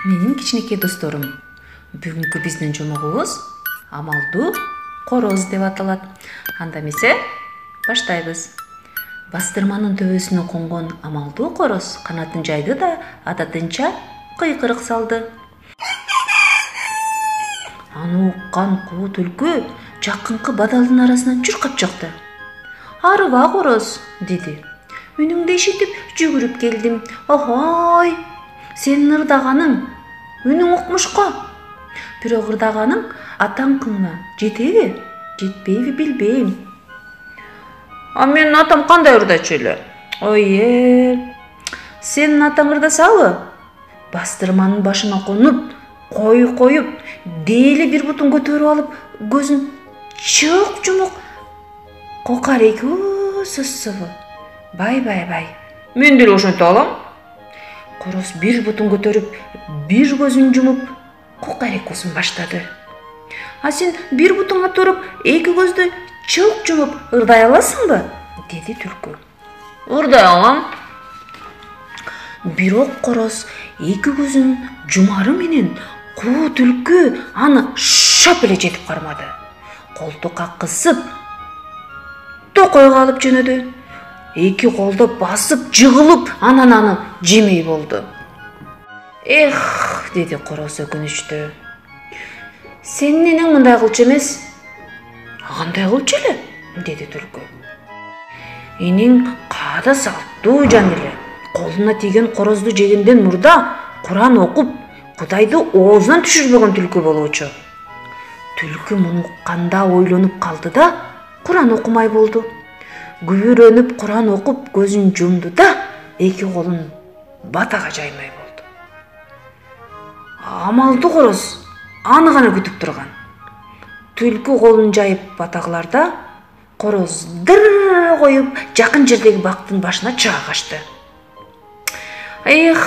Менин кичинекей досторум, бүгүнкү биздин жомогубуз амалдуу короз деп аталат. Анда эмесе баштайбыз. Бастырманын төбөсүнө конгон амалдуу короз канатын жайды да адатынча кыйкырык салды. Аны уккан куу түлкү жакынкы бадалдын арасынан чуркап чыкты. "Арыба короз" деди. "Үнүңдү ишитип жүгүрүп келдим. Охой, сенин ырдаганың үнүң укмушко. Бирок ырдаганың атаңкыңа жетеби, жетпейби билбейм." "А менин атам кандай ырдачу эле?" Сенин атаң ырдасабы, бастырманын башына конуп, коюп, дээли бир бутун көтөрүп алып, көзүн чык жумук кокареки сызсыбы. Бай. "Мен деле ошентип алам." Короз бир бутун көтөрүп, бир көзүн жумуп, кокарекусун баштады. "А сен бир бутунга туруп, эки көздү чылк жумуп ырдай аласыңбы?" деди түлкү. "Ырдай алам." Бирок короз эки көзүн жумары менен куу түлкү аны шап эле жетип кармады. Колтукка кысып, токойго алып жөнөдү. Эки колдо басып, жыгылып, анан аны жемей болду. "Эх", деди короз өкүнүчтүү. "Сенин энең мындай кылчу эмес." "Кандай кылчу эле?" деди түлкү. "Энең каада салттуу жан эле. Колуна тийген корозду жегенден мурда Куран окуп, Кудайды оозунан түшүрбөгөн түлкү болуучу." Түлкү муну укканда ойлонуп калды да, Куран окумай болду. Күбүрөнүп Куран окуп, көзүн жумду да, эки колун батага жаймай болду. Амалдуу короз аны гана күтүп турган. Түлкү колун жайып батагыларда, короз дыр коюп жакын жердеги бактын башына чыга качты. "Эх,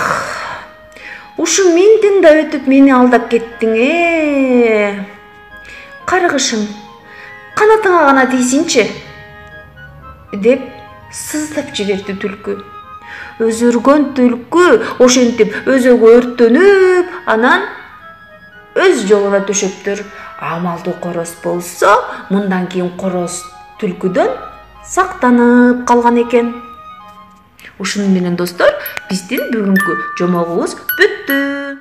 ушу менден да өтүп мени алдап кеттиң. Каргышым, канатыңа гана тийсинчи" деп сыздап жиберди түлкү. Өзөргөн түлкү ошентип өзөгү өрттөнүп, анан өз жолуна төшөптүр. Амалдуу короз болсо, мындан кийин короз түлкүдөн сактанып калган экен. Ушуну менен достор, биздин бүгүнкү жомогубуз бүттү.